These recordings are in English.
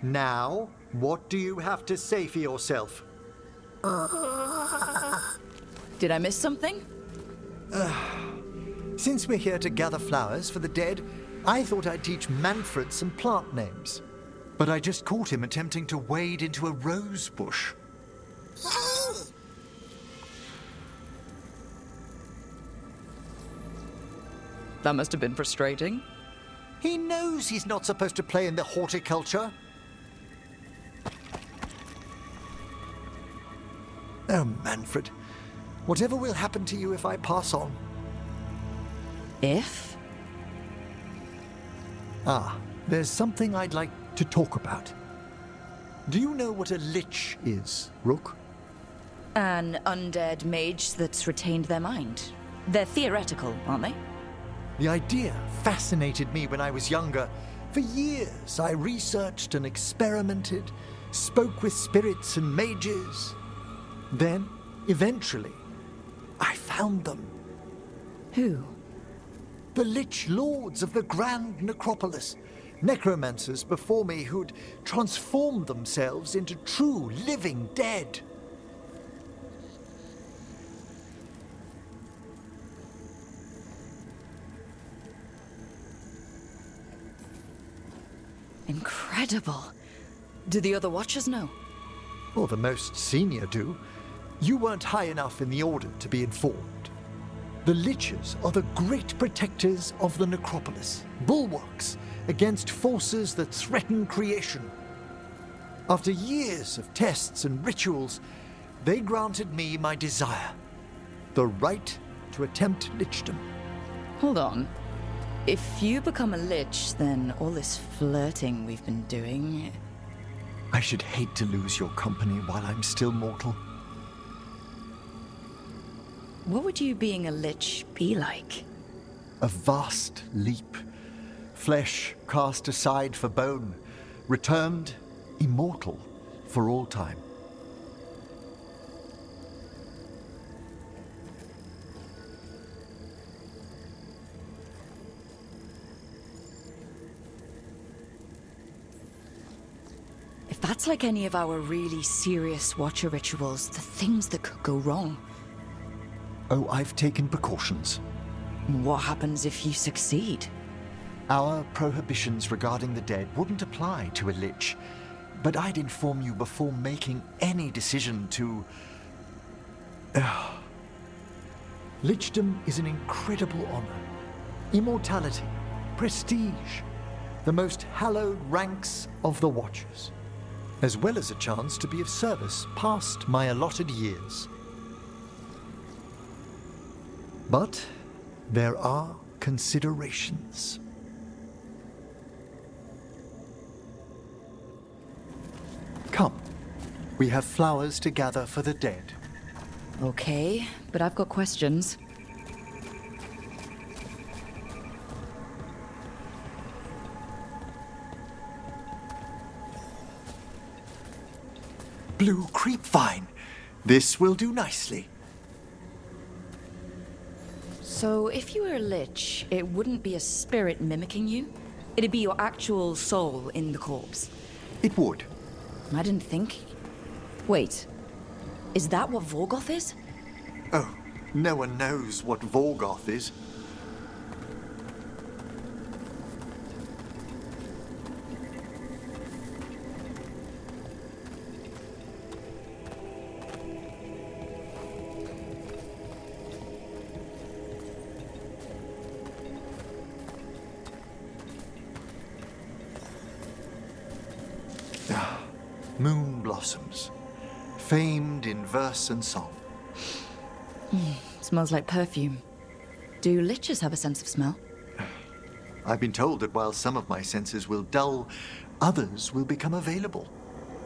Now, what do you have to say for yourself? Did I miss something? Since we're here to gather flowers for the dead, I thought I'd teach Manfred some plant names. But I just caught him attempting to wade into a rose bush. That must have been frustrating. He knows he's not supposed to play in the horticulture. Oh, Manfred. Whatever will happen to you if I pass on? If? There's something I'd like to talk about. Do you know what a lich is, Rook? An undead mage that's retained their mind. They're theoretical, aren't they? The idea fascinated me when I was younger. For years, I researched and experimented, spoke with spirits and mages. Then, eventually, I found them. Who? The Lich Lords of the Grand Necropolis. Necromancers before me who'd transformed themselves into true living dead. Incredible. Do the other Watchers know? Or the most senior do. You weren't high enough in the Order to be informed. The Liches are the great protectors of the Necropolis, bulwarks against forces that threaten creation. After years of tests and rituals, they granted me my desire, the right to attempt lichdom. Hold on. If you become a lich, then all this flirting we've been doing... I should hate to lose your company while I'm still mortal. What would you being a lich be like? A vast leap. Flesh cast aside for bone, returned immortal for all time. If that's like any of our really serious Watcher rituals, the things that could go wrong. Oh, I've taken precautions. What happens if you succeed? Our prohibitions regarding the dead wouldn't apply to a lich, but I'd inform you before making any decision to... Lichdom is an incredible honor. Immortality, prestige, the most hallowed ranks of the Watchers, as well as a chance to be of service past my allotted years. But there are considerations. Come, we have flowers to gather for the dead. Okay, but I've got questions. Blue creepvine. This will do nicely. So if you were a lich, it wouldn't be a spirit mimicking you? It'd be your actual soul in the corpse. It would. I didn't think... Wait, is that what Veilguard is? Oh, no one knows what Veilguard is. Moon blossoms, famed in verse and song. Smells like perfume. Do liches have a sense of smell? I've been told that while some of my senses will dull, others will become available.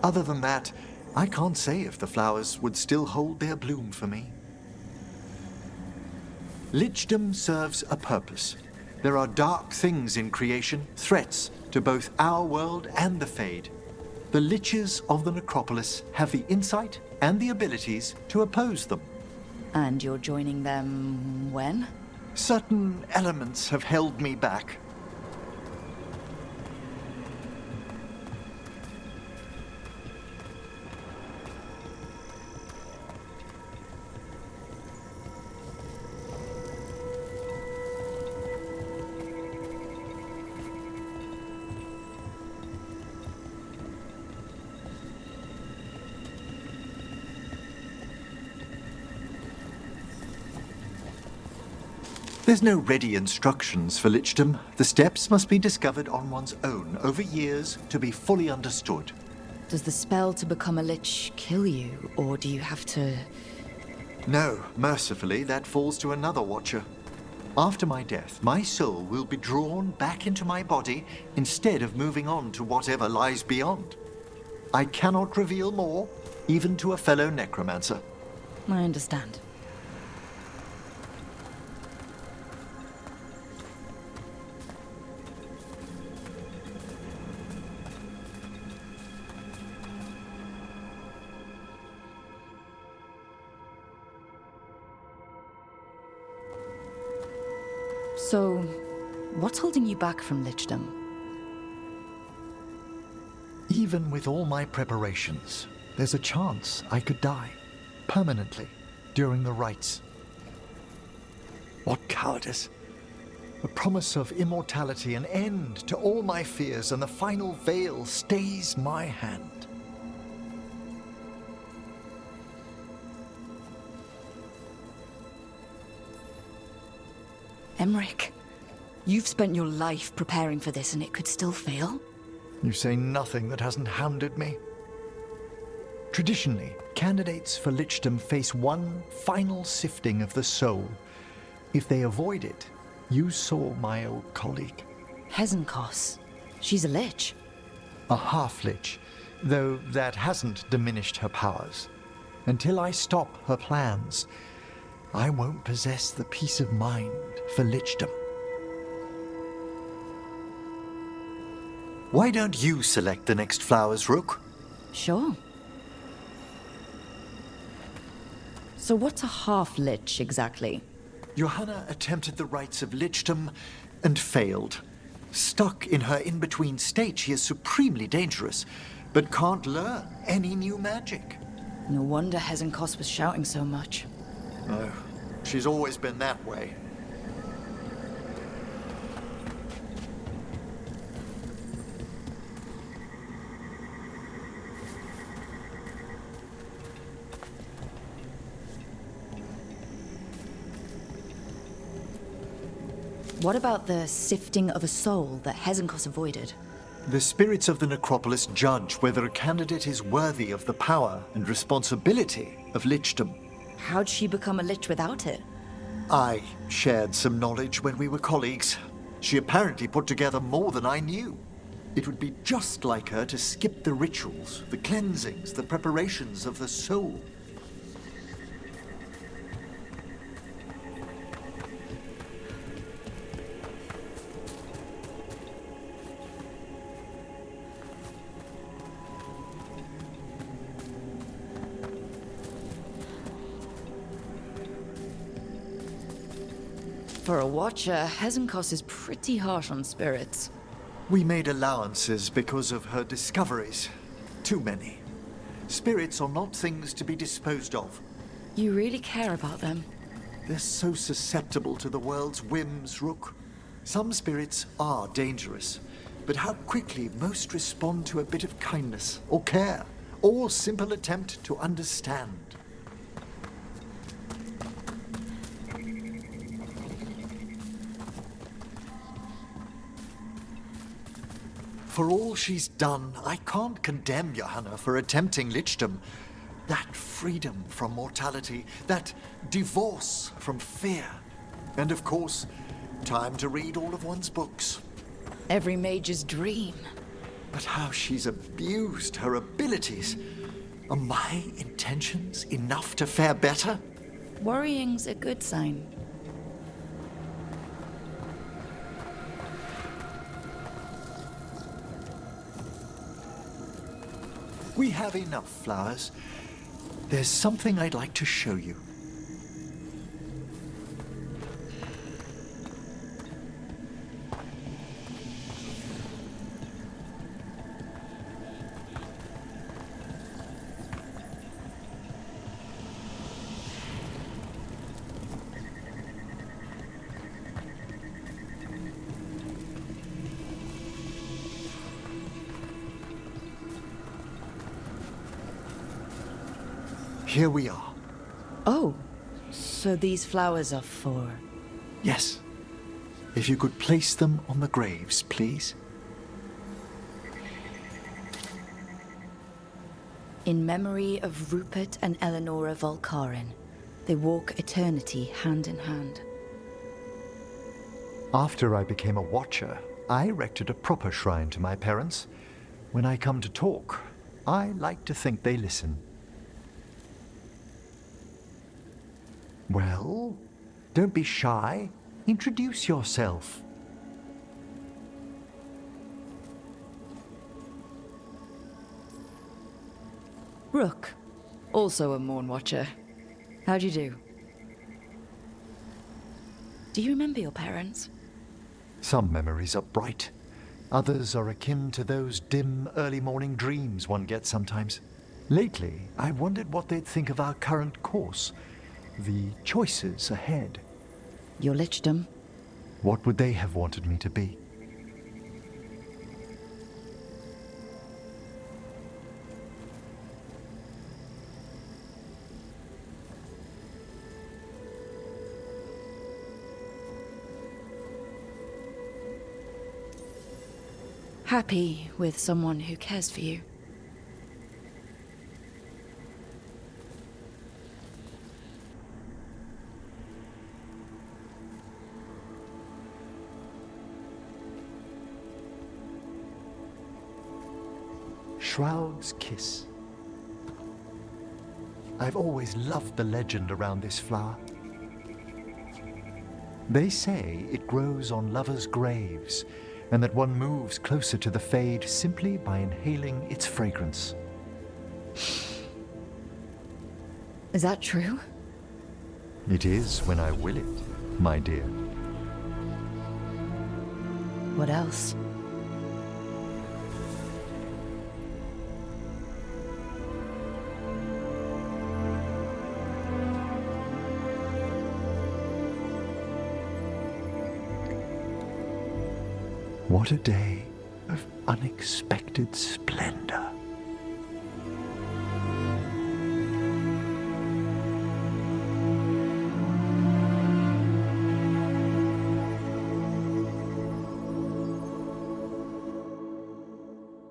Other than that, I can't say if the flowers would still hold their bloom for me. Lichdom serves a purpose. There are dark things in creation, threats to both our world and the Fade. The Liches of the Necropolis have the insight and the abilities to oppose them. And you're joining them when? Certain elements have held me back. There's no ready instructions for lichdom. The steps must be discovered on one's own over years to be fully understood. Does the spell to become a lich kill you, or do you have to... No, mercifully, that falls to another watcher. After my death, my soul will be drawn back into my body instead of moving on to whatever lies beyond. I cannot reveal more, even to a fellow necromancer. I understand. So, what's holding you back from lichdom? Even with all my preparations, there's a chance I could die, permanently, during the rites. What cowardice! The promise of immortality, an end to all my fears, and the final veil stays my hand. Emmrich, you've spent your life preparing for this and it could still fail? You say nothing that hasn't hounded me. Traditionally, candidates for lichdom face one final sifting of the soul. If they avoid it, you saw my old colleague. Hezenkos. She's a lich. A half-lich, though that hasn't diminished her powers. Until I stop her plans, I won't possess the peace of mind for lichdom. Why don't you select the next flowers, Rook? Sure. So what's a half-lich exactly? Johanna attempted the rites of lichdom and failed. Stuck in her in-between state, she is supremely dangerous, but can't learn any new magic. No wonder Hezenkos was shouting so much. No, she's always been that way. What about the sifting of a soul that Hezenkos avoided? The spirits of the necropolis judge whether a candidate is worthy of the power and responsibility of lichdom. How'd she become a lich without it? I shared some knowledge when we were colleagues. She apparently put together more than I knew. It would be just like her to skip the rituals, the cleansings, the preparations of the soul. For a watcher, Hezenkos is pretty harsh on spirits. We made allowances because of her discoveries. Too many. Spirits are not things to be disposed of. You really care about them? They're so susceptible to the world's whims, Rook. Some spirits are dangerous, but how quickly most respond to a bit of kindness or care, or simple attempt to understand. For all she's done, I can't condemn Johanna for attempting lichdom. That freedom from mortality, that divorce from fear. And of course, time to read all of one's books. Every mage's dream. But how she's abused her abilities. Are my intentions enough to fare better? Worrying's a good sign. We have enough flowers. There's something I'd like to show you. Here we are. Oh, so these flowers are for... Yes. If you could place them on the graves, please. In memory of Rupert and Eleonora Volcarin, they walk eternity hand in hand. After I became a watcher, I erected a proper shrine to my parents. When I come to talk, I like to think they listen. Well, don't be shy. Introduce yourself. Rook, also a Mourn Watcher. How'd you do? Do you remember your parents? Some memories are bright. Others are akin to those dim, early morning dreams one gets sometimes. Lately, I wondered what they'd think of our current course, the choices ahead. Your lichdom? What would they have wanted me to be? Happy with someone who cares for you. Shroud's Kiss. I've always loved the legend around this flower. They say it grows on lovers' graves, and that one moves closer to the fade simply by inhaling its fragrance. Is that true? It is when I will it, my dear. What else? What a day of unexpected splendor.